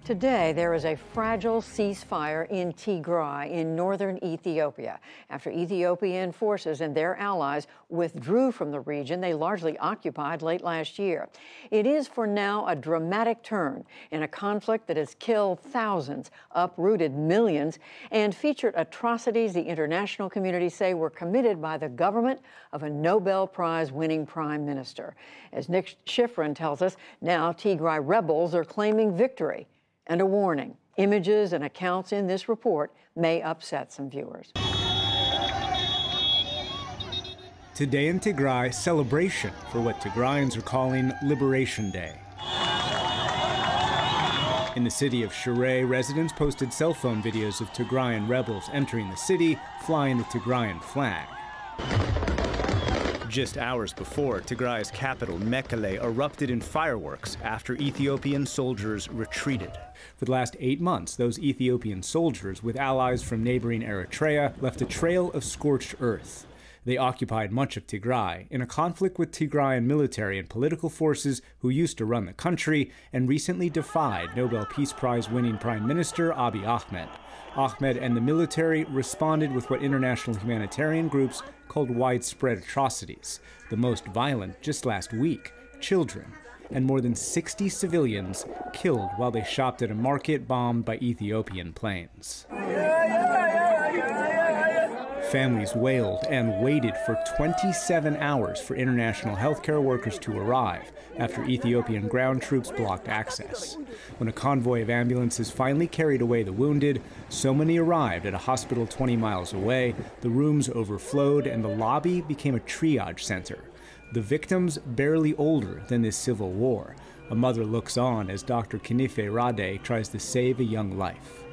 Today, there is a fragile ceasefire in Tigray in northern Ethiopia. After Ethiopian forces and their allies withdrew from the region they largely occupied late last year. It is for now a dramatic turn in a conflict that has killed thousands, uprooted millions, and featured atrocities the international community say were committed by the government of a Nobel Prize winning prime minister. As Nick Schifrin tells us, now Tigray rebels are claiming victory. And a warning, images and accounts in this report may upset some viewers. Today in Tigray, celebration for what Tigrayans are calling Liberation Day. In the city of Shire, residents posted cell phone videos of Tigrayan rebels entering the city, flying the Tigrayan flag. Just hours before, Tigray's capital, Mekelle, erupted in fireworks after Ethiopian soldiers retreated. For the last 8 months, those Ethiopian soldiers, with allies from neighboring Eritrea, left a trail of scorched earth. They occupied much of Tigray in a conflict with Tigrayan military and political forces who used to run the country and recently defied Nobel Peace Prize winning Prime Minister Abiy Ahmed. Ahmed and the military responded with what international humanitarian groups called widespread atrocities. The most violent just last week, children, and more than 60 civilians killed while they shopped at a market bombed by Ethiopian planes. Families wailed and waited for 27 hours for international healthcare workers to arrive after Ethiopian ground troops blocked access. When a convoy of ambulances finally carried away the wounded, so many arrived at a hospital 20 miles away, the rooms overflowed and the lobby became a triage center. The victims barely older than this civil war. A mother looks on as Dr. Kinife Rade tries to save a young life.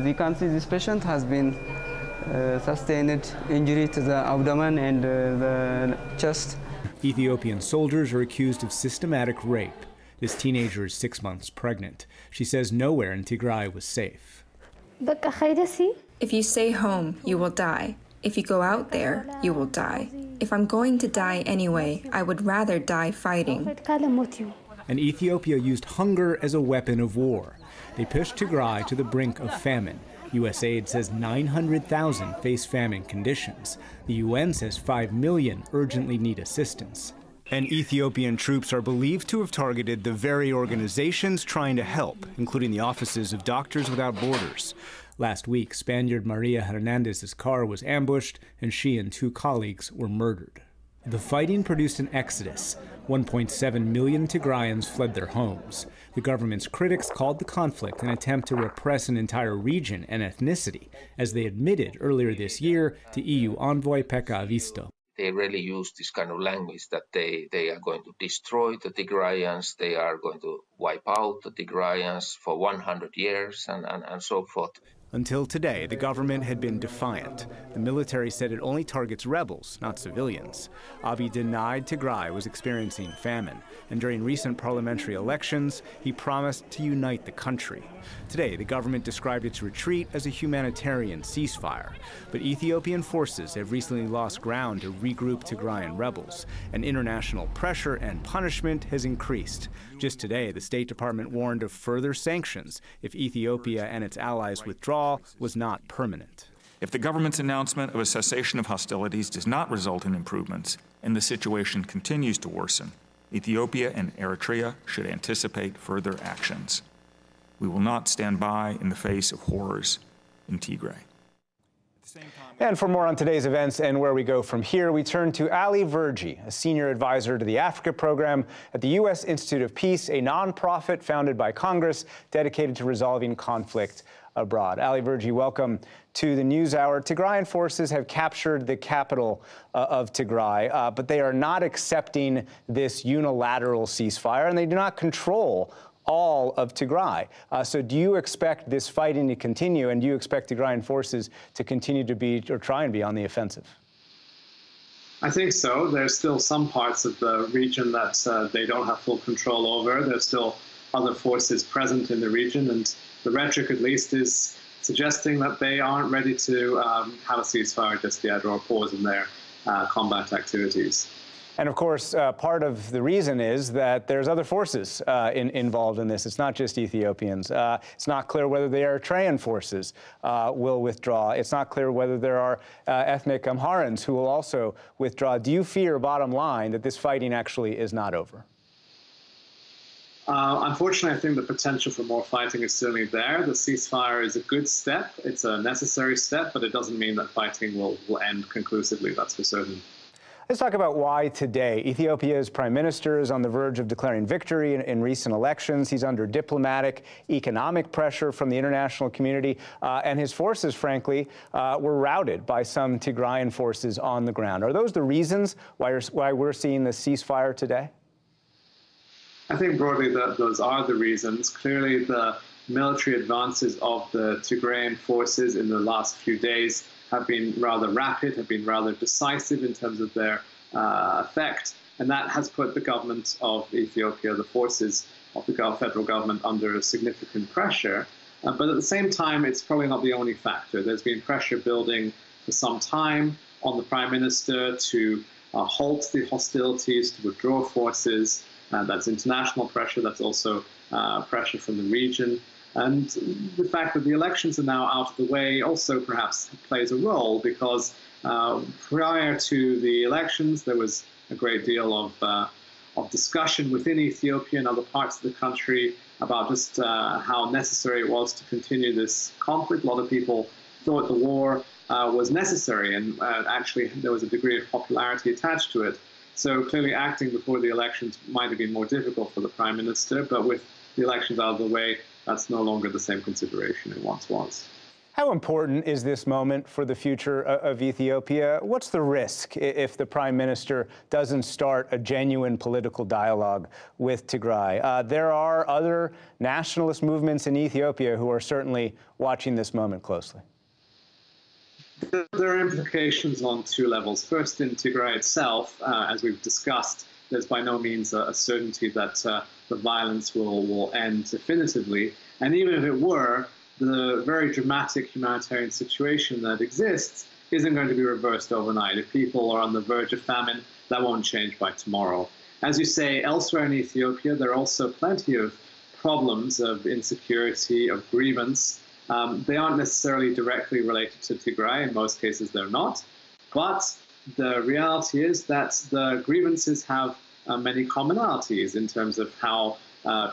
We can see this patient has been sustained injury to the abdomen and the chest. Ethiopian soldiers are accused of systematic rape. This teenager is 6 months pregnant. She says nowhere in Tigray was safe. If you stay home, you will die. If you go out there, you will die. If I'm going to die anyway, I would rather die fighting. And Ethiopia used hunger as a weapon of war. They pushed Tigray to the brink of famine. USAID says 900,000 face famine conditions. The UN says 5 million urgently need assistance. And Ethiopian troops are believed to have targeted the very organizations trying to help, including the offices of Doctors Without Borders. Last week, Spaniard Maria Hernandez's car was ambushed, and she and 2 colleagues were murdered. The fighting produced an exodus. 1.7 million Tigrayans fled their homes. The government's critics called the conflict an attempt to repress an entire region and ethnicity, as they admitted earlier this year to EU envoy Pekka Haavisto. They really use this kind of language that they are going to destroy the Tigrayans, they are going to wipe out the Tigrayans for 100 years and so forth. Until today, the government had been defiant. The military said it only targets rebels, not civilians. Abiy denied Tigray was experiencing famine, and during recent parliamentary elections, he promised to unite the country. Today, the government described its retreat as a humanitarian ceasefire, but Ethiopian forces have recently lost ground to regroup Tigrayan rebels, and international pressure and punishment has increased. Just today, the State Department warned of further sanctions if Ethiopia and its allies withdraw was not permanent. If the government's announcement of a cessation of hostilities does not result in improvements and the situation continues to worsen, Ethiopia and Eritrea should anticipate further actions. We will not stand by in the face of horrors in Tigray. And for more on today's events and where we go from here, we turn to Ali Verji, a senior advisor to the Africa program at the U.S. Institute of Peace, a nonprofit founded by Congress dedicated to resolving conflict abroad. Ali Verji, welcome to the NewsHour. Tigrayan forces have captured the capital of Tigray, but they are not accepting this unilateral ceasefire, and they do not control all of Tigray. So do you expect this fighting to continue, and do you expect Tigrayan forces to continue to be, or try and be, on the offensive? I think so. There's still some parts of the region that they don't have full control over. There's still other forces present in the region, and the rhetoric, at least, is suggesting that they aren't ready to have a ceasefire just yet or a pause in their combat activities. And of course, part of the reason is that there's other forces involved in this. It's not just Ethiopians. It's not clear whether the Eritrean forces will withdraw. It's not clear whether there are ethnic Amharans who will also withdraw. Do you fear, bottom line, that this fighting actually is not over? Unfortunately, I think the potential for more fighting is certainly there. The ceasefire is a good step. It's a necessary step, but it doesn't mean that fighting will end conclusively, that's for certain. Let's talk about why today. Ethiopia's prime minister is on the verge of declaring victory in recent elections. He's under diplomatic, economic pressure from the international community, and his forces, frankly, were routed by some Tigrayan forces on the ground. Are those the reasons why we're seeing the ceasefire today? I think broadly that those are the reasons. Clearly, the military advances of the Tigrayan forces in the last few days have been rather rapid, have been rather decisive in terms of their effect, and that has put the government of Ethiopia, the forces of the federal government, under significant pressure. But at the same time, it's probably not the only factor. There's been pressure building for some time on the prime minister to halt the hostilities, to withdraw forces. That's international pressure. That's also pressure from the region. And the fact that the elections are now out of the way also perhaps plays a role, because prior to the elections, there was a great deal of discussion within Ethiopia and other parts of the country about just how necessary it was to continue this conflict. A lot of people thought the war was necessary, and actually there was a degree of popularity attached to it. So clearly acting before the elections might have been more difficult for the prime minister, but with the elections out of the way, that's no longer the same consideration it once was. How important is this moment for the future of Ethiopia? What's the risk if the prime minister doesn't start a genuine political dialogue with Tigray? There are other nationalist movements in Ethiopia who are certainly watching this moment closely. There are implications on two levels. First, in Tigray itself, as we've discussed, there's by no means a certainty that the violence will end definitively. And even if it were, the very dramatic humanitarian situation that exists isn't going to be reversed overnight. If people are on the verge of famine, that won't change by tomorrow. As you say, elsewhere in Ethiopia, there are also plenty of problems of insecurity, of grievance. They aren't necessarily directly related to Tigray. In most cases, they're not. But the reality is that the grievances have many commonalities in terms of how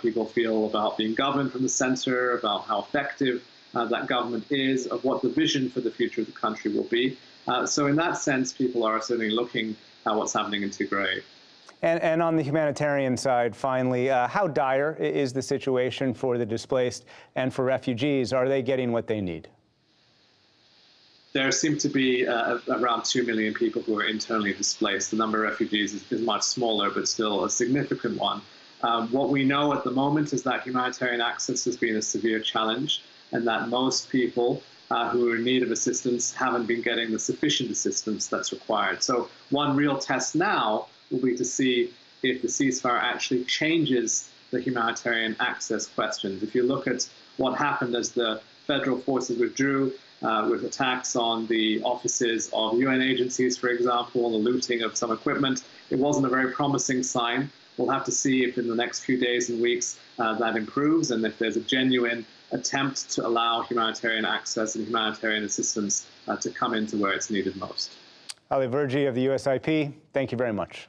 people feel about being governed from the center, about how effective that government is, of what the vision for the future of the country will be. So in that sense, people are certainly looking at what's happening in Tigray. And on the humanitarian side, finally, how dire is the situation for the displaced and for refugees? Are they getting what they need? There seem to be around 2 million people who are internally displaced. The number of refugees is much smaller, but still a significant one. What we know at the moment is that humanitarian access has been a severe challenge, and that most people who are in need of assistance haven't been getting the sufficient assistance that's required. So one real test now will be to see if the ceasefire actually changes the humanitarian access questions. If you look at what happened as the federal forces withdrew, with attacks on the offices of UN agencies, for example, the looting of some equipment, it wasn't a very promising sign. We'll have to see if in the next few days and weeks that improves, and if there's a genuine attempt to allow humanitarian access and humanitarian assistance to come into where it's needed most. Ali Verji of the USIP, thank you very much.